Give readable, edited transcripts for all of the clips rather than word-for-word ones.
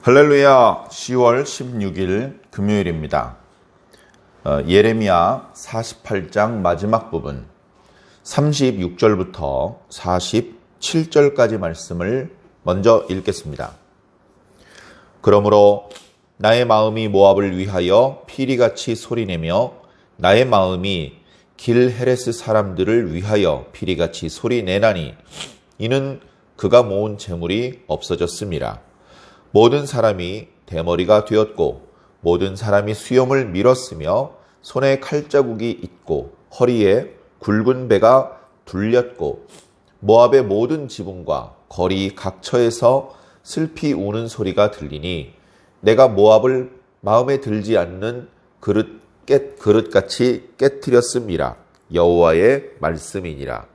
할렐루야. 10월 16일 금요일입니다. 예레미야 48장 마지막 부분 36절부터 47절까지 말씀을 먼저 읽겠습니다. 그러므로 나의 마음이 모압을 위하여 피리같이 소리내며 나의 마음이 길 헤레스 사람들을 위하여 피리같이 소리내나니 이는 그가 모은 재물이 없어졌음이라. 모든 사람이 대머리가 되었고 모든 사람이 수염을 밀었으며 손에 칼자국이 있고 허리에 굵은 배가 둘렸고 모압의 모든 지붕과 거리 각처에서 슬피 우는 소리가 들리니 내가 모압을 마음에 들지 않는 그릇같이 깨트렸음이라. 여호와의 말씀이니라.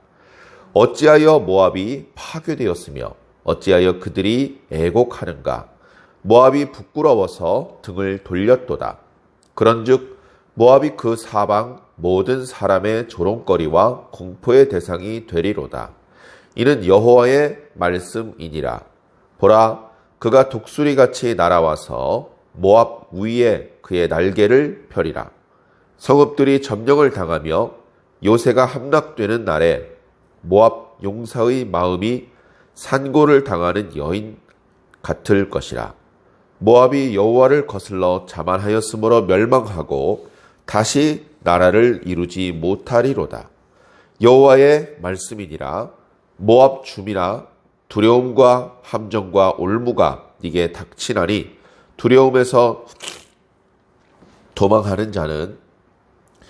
어찌하여 모압이 파괴되었으며 어찌하여 그들이 애곡하는가. 모압이 부끄러워서 등을 돌렸도다. 그런즉 모압이 그 사방 모든 사람의 조롱거리와 공포의 대상이 되리로다. 이는 여호와의 말씀이니라. 보라, 그가 독수리같이 날아와서 모압 위에 그의 날개를 펴리라. 성읍들이 점령을 당하며 요새가 함락되는 날에 모압 용사의 마음이 산고를 당하는 여인 같을 것이라. 모압이 여호와를 거슬러 자만하였으므로 멸망하고 다시 나라를 이루지 못하리로다. 여호와의 말씀이니라. 모압 줌이나 두려움과 함정과 올무가 네게 닥치나니 두려움에서 도망하는 자는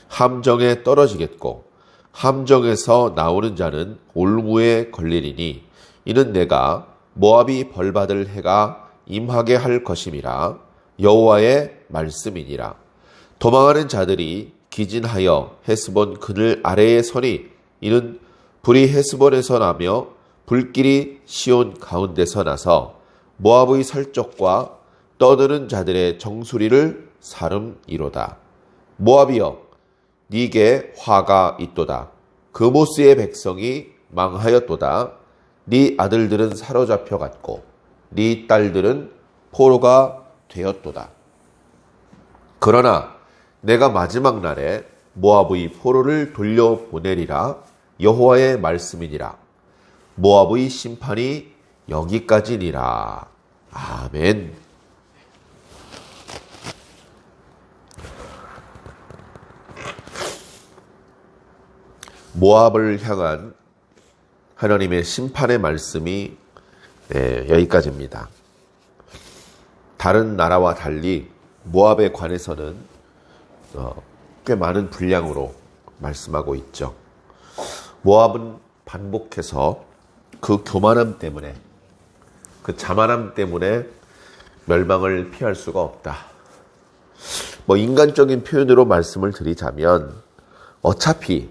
함정에 떨어지겠고 함정에서 나오는 자는 올무에 걸리리니 이는 내가 모압이 벌받을 해가 임하게 할 것임이라. 여호와의 말씀이니라. 도망하는 자들이 기진하여 헤스본 그늘 아래에 서니 이는 불이 헤스본에서 나며 불길이 시온 가운데서 나서 모압의 설족과 떠드는 자들의 정수리를 사름이로다. 모압이여, 네게 화가 있도다. 그모스의 백성이 망하였도다. 네 아들들은 사로잡혀 갔고 네 딸들은 포로가 되었도다. 그러나 내가 마지막 날에 모압의 포로를 돌려보내리라. 여호와의 말씀이니라. 모압의 심판이 여기까지니라. 아멘. 모압을 향한 하나님의 심판의 말씀이 여기까지입니다. 다른 나라와 달리 모압에 관해서는 꽤 많은 분량으로 말씀하고 있죠. 모압은 반복해서 그 교만함 때문에, 그 자만함 때문에 멸망을 피할 수가 없다. 인간적인 표현으로 말씀을 드리자면 어차피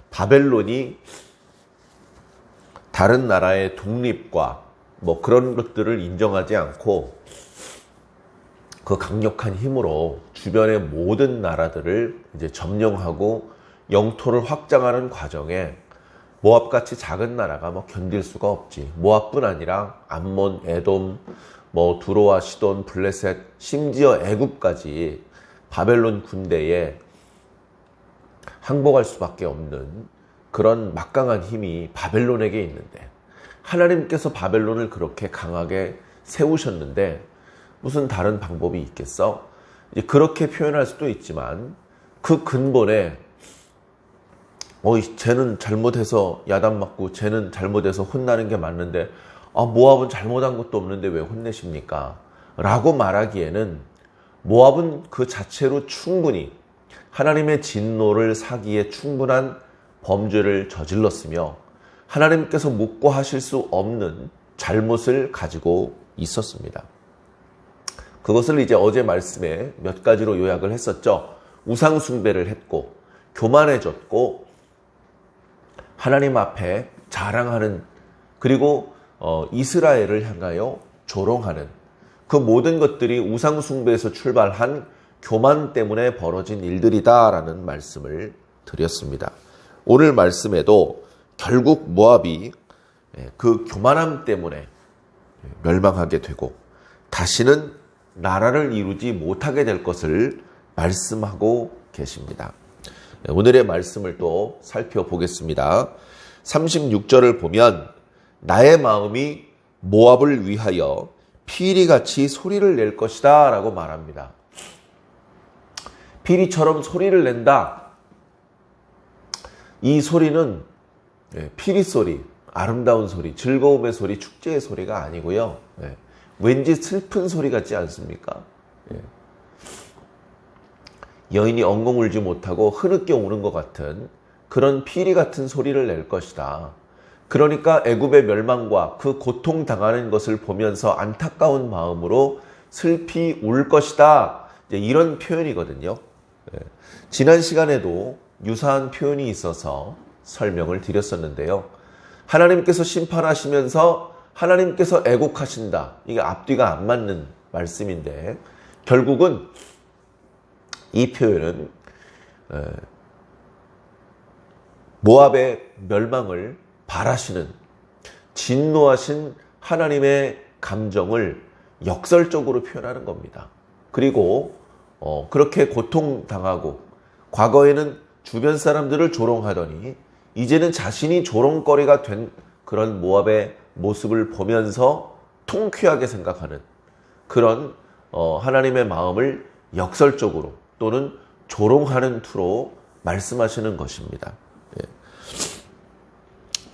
바벨론이 다른 나라의 독립과 그런 것들을 인정하지 않고 그 강력한 힘으로 주변의 모든 나라들을 이제 점령하고 영토를 확장하는 과정에 모압같이 작은 나라가 견딜 수가 없지. 모압뿐 아니라 암몬, 에돔, 두로와 시돈, 블레셋, 심지어 애굽까지 바벨론 군대에 항복할 수밖에 없는 그런 막강한 힘이 바벨론에게 있는데, 하나님께서 바벨론을 그렇게 강하게 세우셨는데 무슨 다른 방법이 있겠어? 그렇게 표현할 수도 있지만 그 근본에 쟤는 잘못해서 야단맞고 쟤는 잘못해서 혼나는 게 맞는데 모압은 잘못한 것도 없는데 왜 혼내십니까? 라고 말하기에는 모압은 그 자체로 충분히 하나님의 진노를 사기에 충분한 범죄를 저질렀으며 하나님께서 묵고하실 수 없는 잘못을 가지고 있었습니다. 그것을 이제 어제 말씀에 몇 가지로 요약을 했었죠. 우상 숭배를 했고 교만해졌고 하나님 앞에 자랑하는, 그리고 이스라엘을 향하여 조롱하는, 그 모든 것들이 우상 숭배에서 출발한 교만 때문에 벌어진 일들이다라는 말씀을 드렸습니다. 오늘 말씀에도 결국 모압이 그 교만함 때문에 멸망하게 되고 다시는 나라를 이루지 못하게 될 것을 말씀하고 계십니다. 오늘의 말씀을 또 살펴보겠습니다. 36절을 보면 나의 마음이 모압을 위하여 피리같이 소리를 낼 것이다 라고 말합니다. 피리처럼 소리를 낸다. 이 소리는 피리 소리, 아름다운 소리, 즐거움의 소리, 축제의 소리가 아니고요. 왠지 슬픈 소리 같지 않습니까? 여인이 엉엉 울지 못하고 흐느껴 우는 것 같은 그런 피리 같은 소리를 낼 것이다. 그러니까 애굽의 멸망과 그 고통당하는 것을 보면서 안타까운 마음으로 슬피 울 것이다. 이런 표현이거든요. 지난 시간에도 유사한 표현이 있어서 설명을 드렸었는데요. 하나님께서 심판하시면서 하나님께서 애곡하신다. 이게 앞뒤가 안 맞는 말씀인데 결국은 이 표현은 모압의 멸망을 바라시는 진노하신 하나님의 감정을 역설적으로 표현하는 겁니다. 그리고 그렇게 고통당하고 과거에는 주변 사람들을 조롱하더니 이제는 자신이 조롱거리가 된 그런 모압의 모습을 보면서 통쾌하게 생각하는 그런 하나님의 마음을 역설적으로 또는 조롱하는 투로 말씀하시는 것입니다.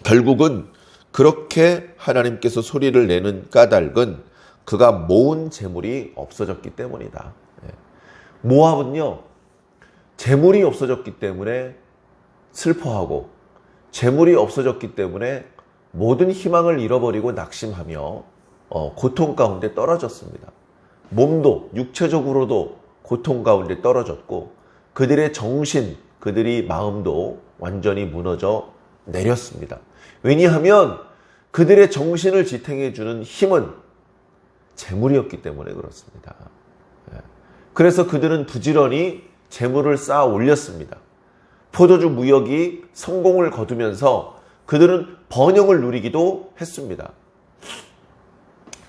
결국은 그렇게 하나님께서 소리를 내는 까닭은 그가 모은 재물이 없어졌기 때문이다. 모압은요, 재물이 없어졌기 때문에 슬퍼하고 재물이 없어졌기 때문에 모든 희망을 잃어버리고 낙심하며 고통 가운데 떨어졌습니다. 몸도 육체적으로도 고통 가운데 떨어졌고 그들의 정신, 그들의 마음도 완전히 무너져 내렸습니다. 왜냐하면 그들의 정신을 지탱해 주는 힘은 재물이었기 때문에 그렇습니다. 그래서 그들은 부지런히 재물을 쌓아 올렸습니다. 포도주 무역이 성공을 거두면서 그들은 번영을 누리기도 했습니다.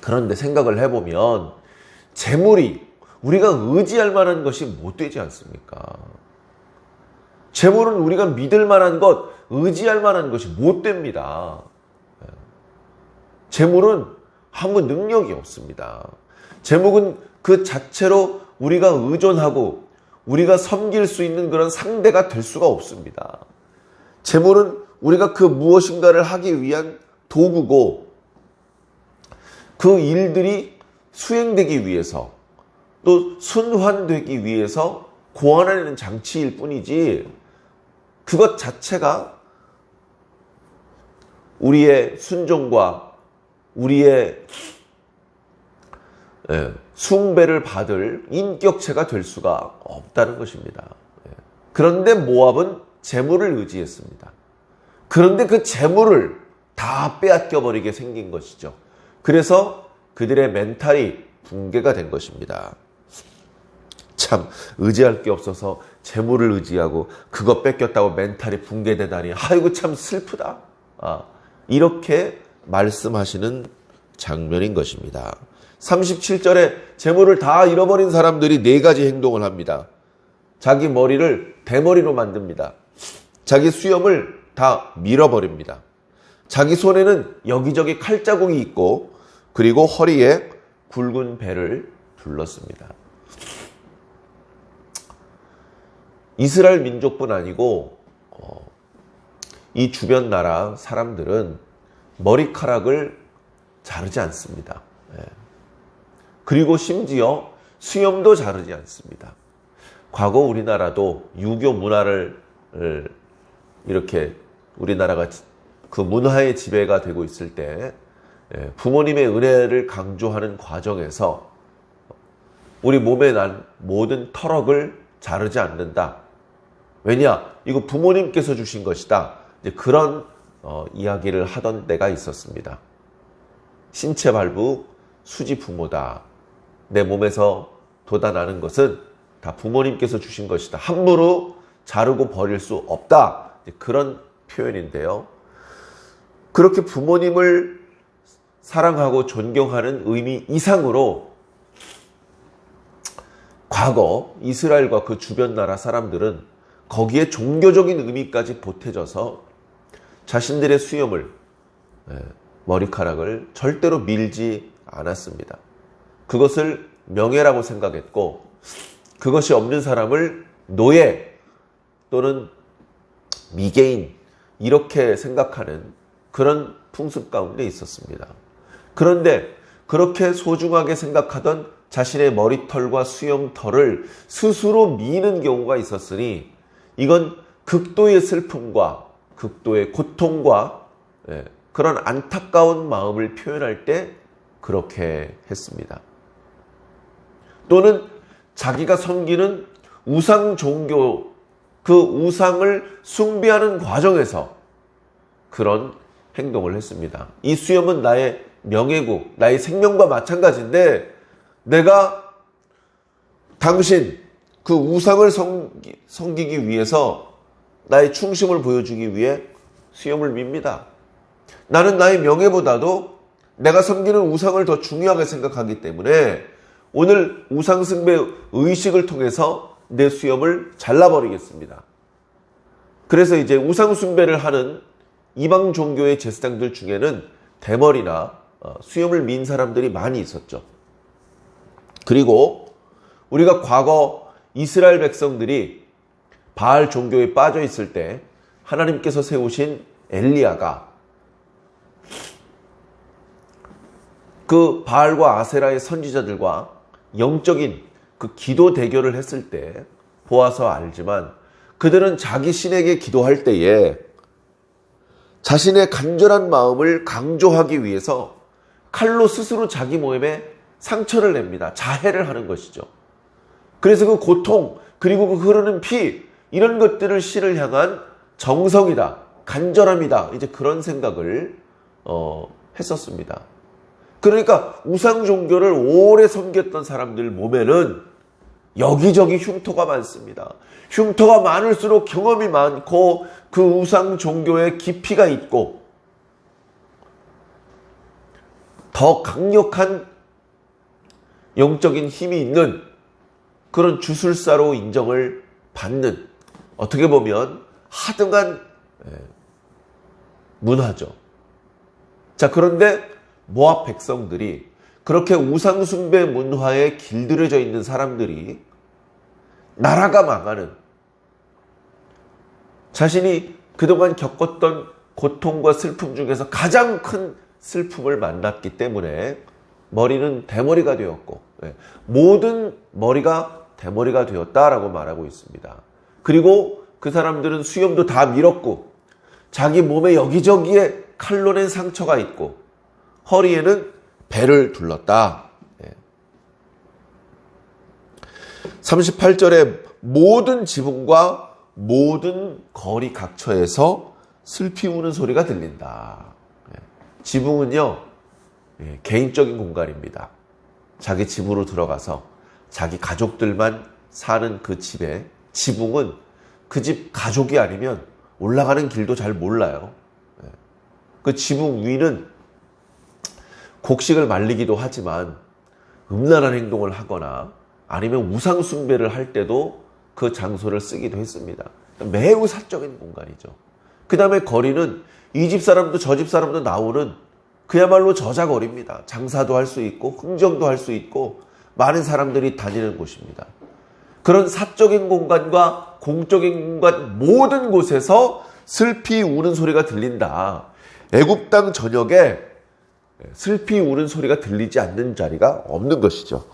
그런데 생각을 해보면 재물이 우리가 의지할 만한 것이 못 되지 않습니까? 재물은 우리가 믿을 만한 것, 의지할 만한 것이 못 됩니다. 재물은 아무 능력이 없습니다. 재물은 그 자체로 우리가 의존하고 우리가 섬길 수 있는 그런 상대가 될 수가 없습니다. 재물은 우리가 그 무엇인가를 하기 위한 도구고 그 일들이 수행되기 위해서 또 순환되기 위해서 고안하는 장치일 뿐이지 그것 자체가 우리의 순종과 우리의 숭배를 받을 인격체가 될 수가 없다는 것입니다. 그런데 모압은 재물을 의지했습니다. 그런데 그 재물을 다 빼앗겨버리게 생긴 것이죠. 그래서 그들의 멘탈이 붕괴가 된 것입니다. 참 의지할 게 없어서 재물을 의지하고 그거 뺏겼다고 멘탈이 붕괴되다니 아이고 참 슬프다. 이렇게 말씀하시는 장면인 것입니다. 37절에 재물을 다 잃어버린 사람들이 4가지 행동을 합니다. 자기 머리를 대머리로 만듭니다. 자기 수염을 다 밀어버립니다. 자기 손에는 여기저기 칼자국이 있고 그리고 허리에 굵은 배를 둘렀습니다. 이스라엘 민족뿐 아니고 이 주변 나라 사람들은 머리카락을 자르지 않습니다. 그리고 심지어 수염도 자르지 않습니다. 과거 우리나라도 유교 문화를 이렇게 우리나라가 그 문화의 지배가 되고 있을 때 부모님의 은혜를 강조하는 과정에서 우리 몸에 난 모든 털럭을 자르지 않는다. 왜냐? 이거 부모님께서 주신 것이다. 이제 그런 이야기를 하던 때가 있었습니다. 신체 발부 수지 부모다. 내 몸에서 돋아나는 것은 다 부모님께서 주신 것이다. 함부로 자르고 버릴 수 없다. 그런 표현인데요. 그렇게 부모님을 사랑하고 존경하는 의미 이상으로 과거 이스라엘과 그 주변 나라 사람들은 거기에 종교적인 의미까지 보태져서 자신들의 수염을, 머리카락을 절대로 밀지 않았습니다. 그것을 명예라고 생각했고 그것이 없는 사람을 노예 또는 미개인 이렇게 생각하는 그런 풍습 가운데 있었습니다. 그런데 그렇게 소중하게 생각하던 자신의 머리털과 수염털을 스스로 미는 경우가 있었으니 이건 극도의 슬픔과 극도의 고통과 그런 안타까운 마음을 표현할 때 그렇게 했습니다. 또는 자기가 섬기는 우상 종교, 그 우상을 숭배하는 과정에서 그런 행동을 했습니다. 이 수염은 나의 명예고 나의 생명과 마찬가지인데 내가 당신 그 우상을 섬기기 위해서 나의 충심을 보여주기 위해 수염을 밉니다. 나는 나의 명예보다도 내가 섬기는 우상을 더 중요하게 생각하기 때문에 오늘 우상 숭배 의식을 통해서 내 수염을 잘라버리겠습니다. 그래서 이제 우상 숭배를 하는 이방 종교의 제사장들 중에는 대머리나 수염을 민 사람들이 많이 있었죠. 그리고 우리가 과거 이스라엘 백성들이 바알 종교에 빠져 있을 때 하나님께서 세우신 엘리야가 그 바알과 아세라의 선지자들과 영적인 그 기도 대결을 했을 때 보아서 알지만 그들은 자기 신에게 기도할 때에 자신의 간절한 마음을 강조하기 위해서 칼로 스스로 자기 몸에 상처를 냅니다. 자해를 하는 것이죠. 그래서 그 고통 그리고 그 흐르는 피 이런 것들을 신을 향한 정성이다, 간절함이다 이제 그런 생각을 했었습니다. 그러니까 우상 종교를 오래 섬겼던 사람들 몸에는 여기저기 흉터가 많습니다. 흉터가 많을수록 경험이 많고 그 우상 종교에 깊이가 있고 더 강력한 영적인 힘이 있는 그런 주술사로 인정을 받는 어떻게 보면 하등한 문화죠. 자, 그런데 모압 백성들이 그렇게 우상 숭배 문화에 길들여져 있는 사람들이 나라가 망하는 자신이 그동안 겪었던 고통과 슬픔 중에서 가장 큰 슬픔을 만났기 때문에 머리는 대머리가 되었고 모든 머리가 대머리가 되었다라고 말하고 있습니다. 그리고 그 사람들은 수염도 다 밀었고 자기 몸에 여기저기에 칼로 낸 상처가 있고 허리에는 배를 둘렀다. 38절에 모든 지붕과 모든 거리 각처에서 슬피 우는 소리가 들린다. 지붕은요, 개인적인 공간입니다. 자기 집으로 들어가서 자기 가족들만 사는 그 집에 지붕은 그 집 가족이 아니면 올라가는 길도 잘 몰라요. 그 지붕 위는 곡식을 말리기도 하지만 음란한 행동을 하거나 아니면 우상 숭배를 할 때도 그 장소를 쓰기도 했습니다. 매우 사적인 공간이죠. 그 다음에 거리는 이 집 사람도 저 집 사람도 나오는 그야말로 저자거리입니다. 장사도 할 수 있고 흥정도 할 수 있고 많은 사람들이 다니는 곳입니다. 그런 사적인 공간과 공적인 공간 모든 곳에서 슬피 우는 소리가 들린다. 애굽 땅 전역에 슬피 우는 소리가 들리지 않는 자리가 없는 것이죠.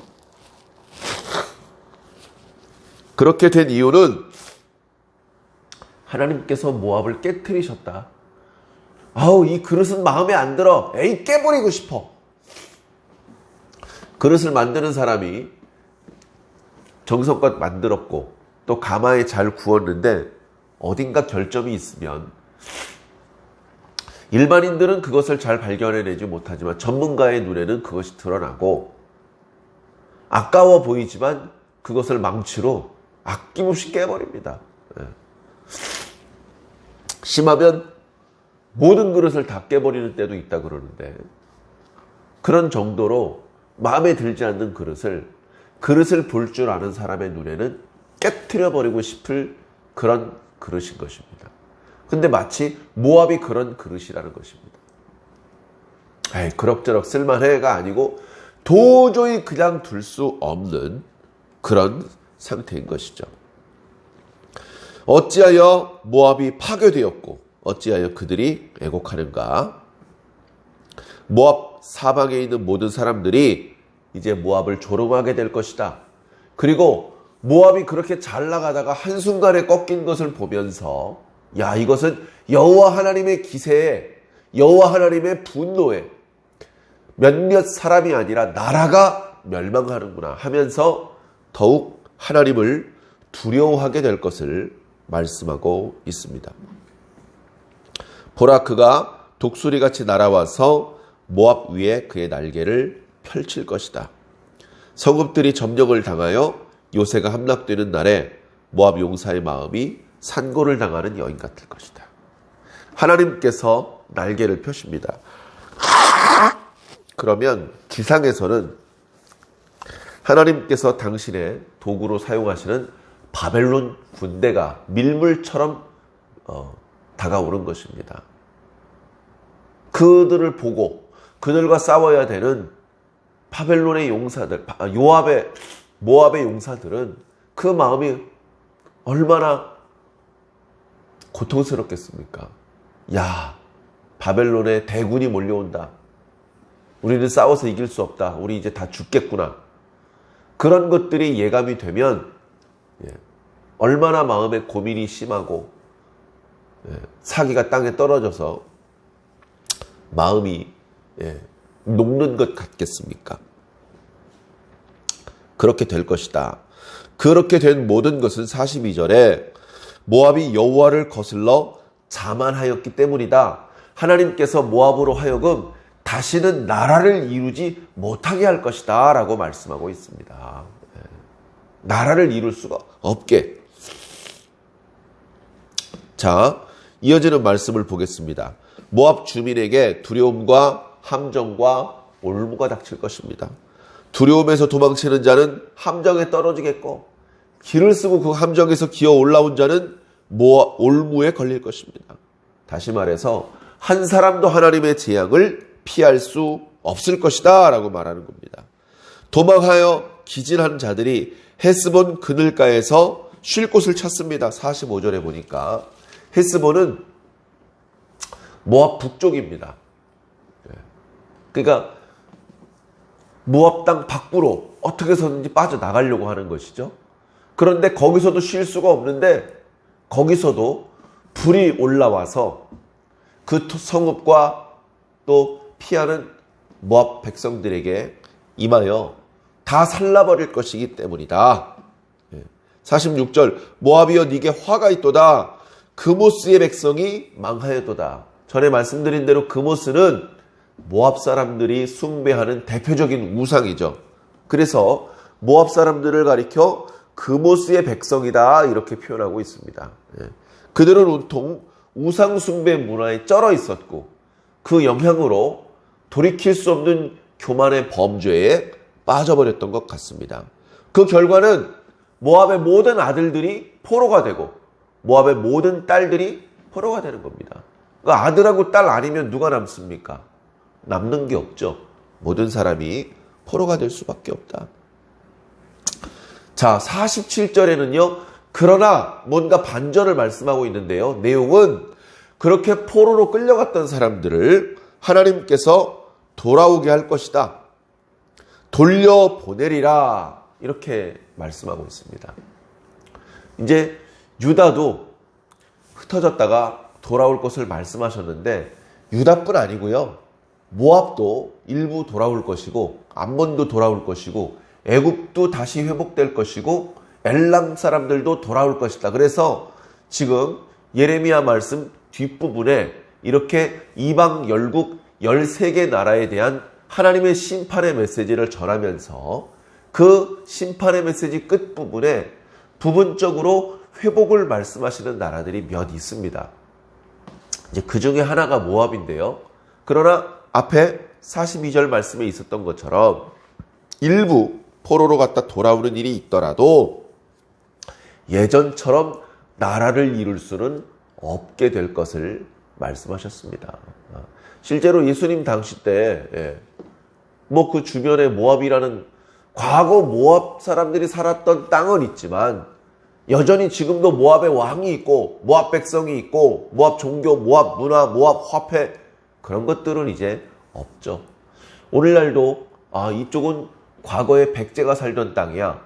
그렇게 된 이유는 하나님께서 모압을 깨트리셨다. 아우, 이 그릇은 마음에 안 들어. 에이, 깨버리고 싶어. 그릇을 만드는 사람이 정성껏 만들었고 또 가마에 잘 구웠는데 어딘가 결점이 있으면 일반인들은 그것을 잘 발견해내지 못하지만 전문가의 눈에는 그것이 드러나고 아까워 보이지만 그것을 망치로 아낌없이 깨버립니다. 심하면 모든 그릇을 다 깨버리는 때도 있다 그러는데 그런 정도로 마음에 들지 않는 그릇을 그릇을 볼 줄 아는 사람의 눈에는 깨트려 버리고 싶을 그런 그릇인 것입니다. 근데 마치 모압이 그런 그릇이라는 것입니다. 그럭저럭 쓸만해가 아니고 도저히 그냥 둘 수 없는 그런 상태인 것이죠. 어찌하여 모압이 파괴되었고 어찌하여 그들이 애곡하는가? 모압 사방에 있는 모든 사람들이 이제 모압을 조롱하게 될 것이다. 그리고 모압이 그렇게 잘 나가다가 한순간에 꺾인 것을 보면서 야, 이것은 여호와 하나님의 기세에, 여호와 하나님의 분노에 몇몇 사람이 아니라 나라가 멸망하는구나 하면서 더욱 하나님을 두려워하게 될 것을 말씀하고 있습니다. 보라, 그가 독수리같이 날아와서 모압 위에 그의 날개를 펼칠 것이다. 성읍들이 점령을 당하여 요새가 함락되는 날에 모압 용사의 마음이 산고를 당하는 여인 같을 것이다. 하나님께서 날개를 펴십니다. 그러면 지상에서는 하나님께서 당신의 도구로 사용하시는 바벨론 군대가 밀물처럼 다가오는 것입니다. 그들을 보고 그들과 싸워야 되는 바벨론의 용사들, 모압의 용사들은 그 마음이 얼마나 고통스럽겠습니까? 야, 바벨론의 대군이 몰려온다. 우리는 싸워서 이길 수 없다. 우리 이제 다 죽겠구나. 그런 것들이 예감이 되면 얼마나 마음에 고민이 심하고 사기가 땅에 떨어져서 마음이 녹는 것 같겠습니까? 그렇게 될 것이다. 그렇게 된 모든 것은 42절에 모압이 여호와를 거슬러 자만하였기 때문이다. 하나님께서 모압으로 하여금 다시는 나라를 이루지 못하게 할 것이다 라고 말씀하고 있습니다. 나라를 이룰 수가 없게. 자, 이어지는 말씀을 보겠습니다. 모압 주민에게 두려움과 함정과 올무가 닥칠 것입니다. 두려움에서 도망치는 자는 함정에 떨어지겠고 길을 쓰고 그 함정에서 기어 올라온 자는 올무에 걸릴 것입니다. 다시 말해서 한 사람도 하나님의 재앙을 피할 수 없을 것이다 라고 말하는 겁니다. 도망하여 기진한 자들이 헤스본 그늘가에서 쉴 곳을 찾습니다. 45절에 보니까 헤스본은 모압 북쪽입니다. 그러니까 모압 땅 밖으로 어떻게 해서든지 빠져나가려고 하는 것이죠. 그런데 거기서도 쉴 수가 없는데 거기서도 불이 올라와서 그 성읍과 또 피하는 모압 백성들에게 임하여 다 살라버릴 것이기 때문이다. 46절 모압이여 네게 화가 있도다. 그모스의 백성이 망하였도다. 전에 말씀드린 대로 그모스는 모압 사람들이 숭배하는 대표적인 우상이죠. 그래서 모압 사람들을 가리켜 그모스의 백성이다 이렇게 표현하고 있습니다. 그들은 온통 우상 숭배 문화에 쩔어 있었고 그 영향으로 돌이킬 수 없는 교만의 범죄에 빠져버렸던 것 같습니다. 그 결과는 모압의 모든 아들들이 포로가 되고 모압의 모든 딸들이 포로가 되는 겁니다. 그 아들하고 딸 아니면 누가 남습니까? 남는 게 없죠. 모든 사람이 포로가 될 수밖에 없다. 자, 47절에는요. 그러나 뭔가 반전을 말씀하고 있는데요. 내용은 그렇게 포로로 끌려갔던 사람들을 하나님께서 돌아오게 할 것이다. 돌려보내리라. 이렇게 말씀하고 있습니다. 이제 유다도 흩어졌다가 돌아올 것을 말씀하셨는데 유다뿐 아니고요. 모압도 일부 돌아올 것이고 암몬도 돌아올 것이고 애굽도 다시 회복될 것이고 엘람 사람들도 돌아올 것이다. 그래서 지금 예레미야 말씀 뒷부분에 이렇게 이방 열국 13개 나라에 대한 하나님의 심판의 메시지를 전하면서 그 심판의 메시지 끝부분에 부분적으로 회복을 말씀하시는 나라들이 몇 있습니다. 이제 그 중에 하나가 모압인데요. 그러나 앞에 42절 말씀에 있었던 것처럼 일부 포로로 갔다 돌아오는 일이 있더라도 예전처럼 나라를 이룰 수는 없게 될 것을 말씀하셨습니다. 실제로 예수님 당시 때 뭐 그 주변에 모압이라는 과거 모압 사람들이 살았던 땅은 있지만 여전히 지금도 모압의 왕이 있고 모압 백성이 있고 모압 종교, 모압 문화, 모압 화폐 그런 것들은 이제 없죠. 오늘날도 이쪽은 과거에 백제가 살던 땅이야.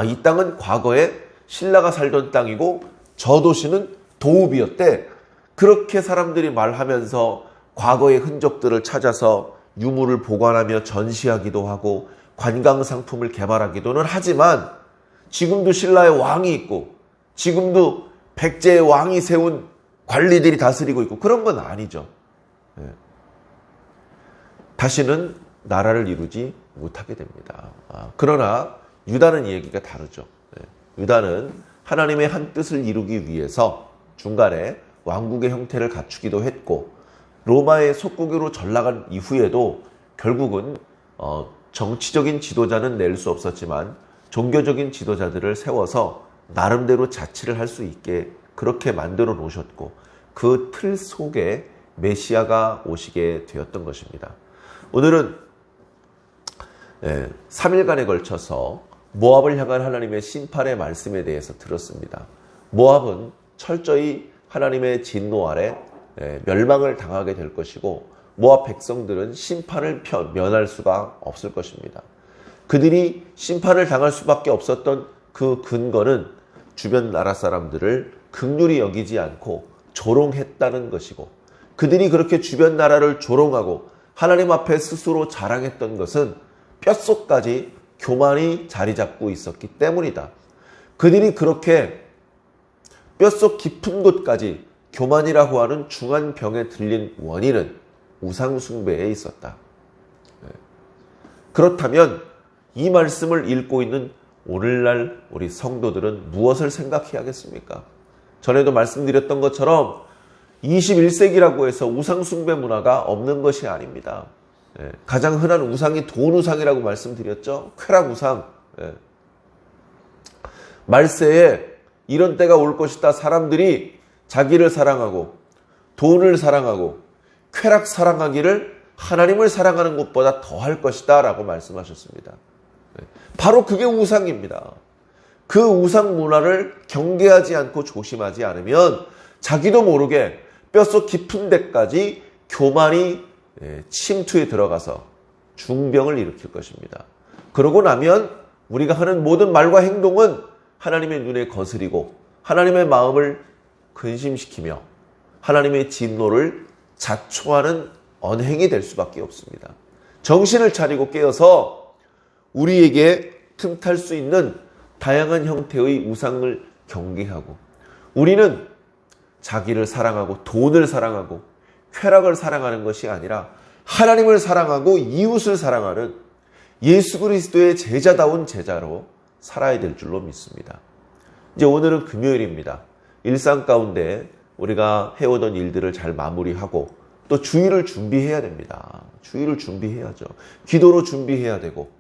이 땅은 과거에 신라가 살던 땅이고 저 도시는 도읍이었대. 그렇게 사람들이 말하면서 과거의 흔적들을 찾아서 유물을 보관하며 전시하기도 하고 관광상품을 개발하기도는 하지만 지금도 신라의 왕이 있고 지금도 백제의 왕이 세운 관리들이 다스리고 있고 그런 건 아니죠. 다시는 나라를 이루지 못하게 됩니다. 그러나 유다는 얘기가 다르죠. 유다는 하나님의 한 뜻을 이루기 위해서 중간에 왕국의 형태를 갖추기도 했고 로마의 속국으로 전락한 이후에도 결국은 정치적인 지도자는 낼 수 없었지만 종교적인 지도자들을 세워서 나름대로 자치를 할 수 있게 그렇게 만들어 놓으셨고 그 틀 속에 메시아가 오시게 되었던 것입니다. 오늘은 3일간에 걸쳐서 모압을 향한 하나님의 심판의 말씀에 대해서 들었습니다. 모압은 철저히 하나님의 진노 아래 멸망을 당하게 될 것이고 모압 백성들은 심판을 면할 수가 없을 것입니다. 그들이 심판을 당할 수밖에 없었던 그 근거는 주변 나라 사람들을 긍휼히 여기지 않고 조롱했다는 것이고 그들이 그렇게 주변 나라를 조롱하고 하나님 앞에 스스로 자랑했던 것은 뼛속까지 교만이 자리 잡고 있었기 때문이다. 그들이 그렇게 뼛속 깊은 곳까지 교만이라고 하는 중한 병에 들린 원인은 우상숭배에 있었다. 그렇다면 이 말씀을 읽고 있는 오늘날 우리 성도들은 무엇을 생각해야겠습니까? 전에도 말씀드렸던 것처럼 21세기라고 해서 우상숭배 문화가 없는 것이 아닙니다. 가장 흔한 우상이 돈 우상이라고 말씀드렸죠. 쾌락 우상. 말세에 이런 때가 올 것이다. 사람들이 자기를 사랑하고 돈을 사랑하고 쾌락 사랑하기를 하나님을 사랑하는 것보다 더할 것이다 라고 말씀하셨습니다. 바로 그게 우상입니다. 그 우상 문화를 경계하지 않고 조심하지 않으면 자기도 모르게 뼛속 깊은 데까지 교만이 침투에 들어가서 중병을 일으킬 것입니다. 그러고 나면 우리가 하는 모든 말과 행동은 하나님의 눈에 거스리고 하나님의 마음을 근심시키며 하나님의 진노를 자초하는 언행이 될 수밖에 없습니다. 정신을 차리고 깨어서 우리에게 틈탈 수 있는 다양한 형태의 우상을 경계하고 우리는 자기를 사랑하고 돈을 사랑하고 쾌락을 사랑하는 것이 아니라 하나님을 사랑하고 이웃을 사랑하는 예수 그리스도의 제자다운 제자로 살아야 될 줄로 믿습니다. 이제 오늘은 금요일입니다. 일상 가운데 우리가 해오던 일들을 잘 마무리하고 또 주일을 준비해야 됩니다. 주일을 준비해야죠. 기도로 준비해야 되고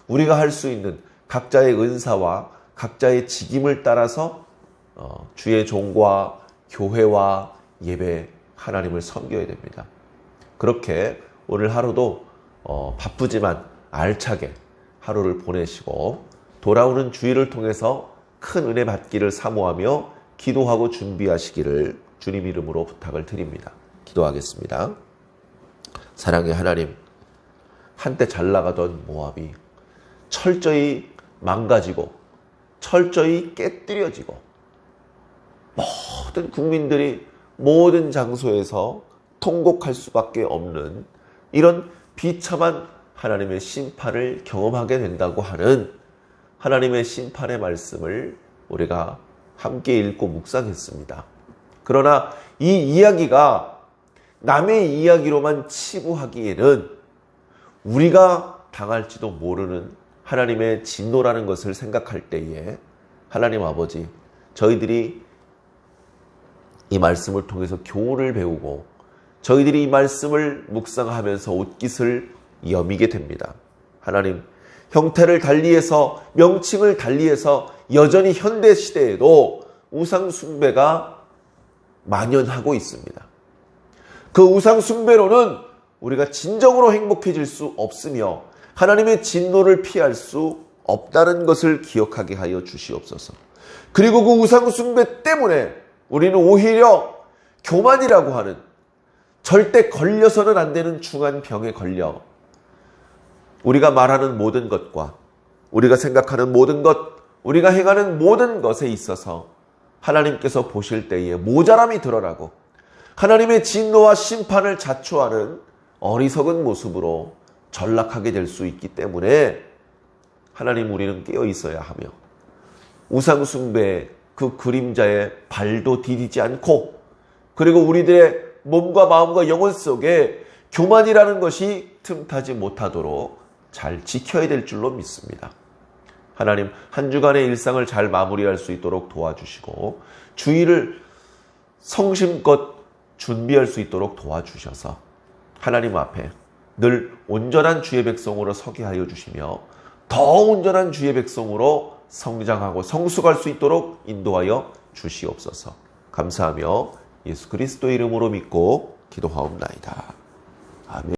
우리가 할 수 있는 각자의 은사와 각자의 직임을 따라서 주의 종과 교회와 예배 하나님을 섬겨야 됩니다. 그렇게 오늘 하루도 바쁘지만 알차게 하루를 보내시고 돌아오는 주일을 통해서 큰 은혜 받기를 사모하며 기도하고 준비하시기를 주님 이름으로 부탁을 드립니다. 기도하겠습니다. 사랑의 하나님, 한때 잘 나가던 모압이 철저히 망가지고 철저히 깨뜨려지고 모든 국민들이 모든 장소에서 통곡할 수밖에 없는 이런 비참한 하나님의 심판을 경험하게 된다고 하는 하나님의 심판의 말씀을 우리가 함께 읽고 묵상했습니다. 그러나 이 이야기가 남의 이야기로만 치부하기에는 우리가 당할지도 모르는 하나님의 진노라는 것을 생각할 때에 하나님 아버지, 저희들이 이 말씀을 통해서 교훈을 배우고 저희들이 이 말씀을 묵상하면서 옷깃을 여미게 됩니다. 하나님, 형태를 달리해서 명칭을 달리해서 여전히 현대 시대에도 우상 숭배가 만연하고 있습니다. 그 우상 숭배로는 우리가 진정으로 행복해질 수 없으며 하나님의 진노를 피할 수 없다는 것을 기억하게 하여 주시옵소서. 그리고 그 우상 숭배 때문에 우리는 오히려 교만이라고 하는 절대 걸려서는 안 되는 중한 병에 걸려 우리가 말하는 모든 것과 우리가 생각하는 모든 것, 우리가 행하는 모든 것에 있어서 하나님께서 보실 때에 모자람이 드러나고 하나님의 진노와 심판을 자초하는 어리석은 모습으로 전락하게 될 수 있기 때문에 하나님, 우리는 깨어 있어야 하며 우상 숭배의 그 그림자에 발도 디디지 않고, 그리고 우리들의 몸과 마음과 영혼 속에 교만이라는 것이 틈타지 못하도록 잘 지켜야 될 줄로 믿습니다. 하나님, 한 주간의 일상을 잘 마무리할 수 있도록 도와주시고 주일을 성심껏 준비할 수 있도록 도와주셔서 하나님 앞에 늘 온전한 주의 백성으로 서게 하여 주시며 더 온전한 주의 백성으로 성장하고 성숙할 수 있도록 인도하여 주시옵소서. 감사하며 예수 그리스도의 이름으로 믿고 기도하옵나이다. 아멘.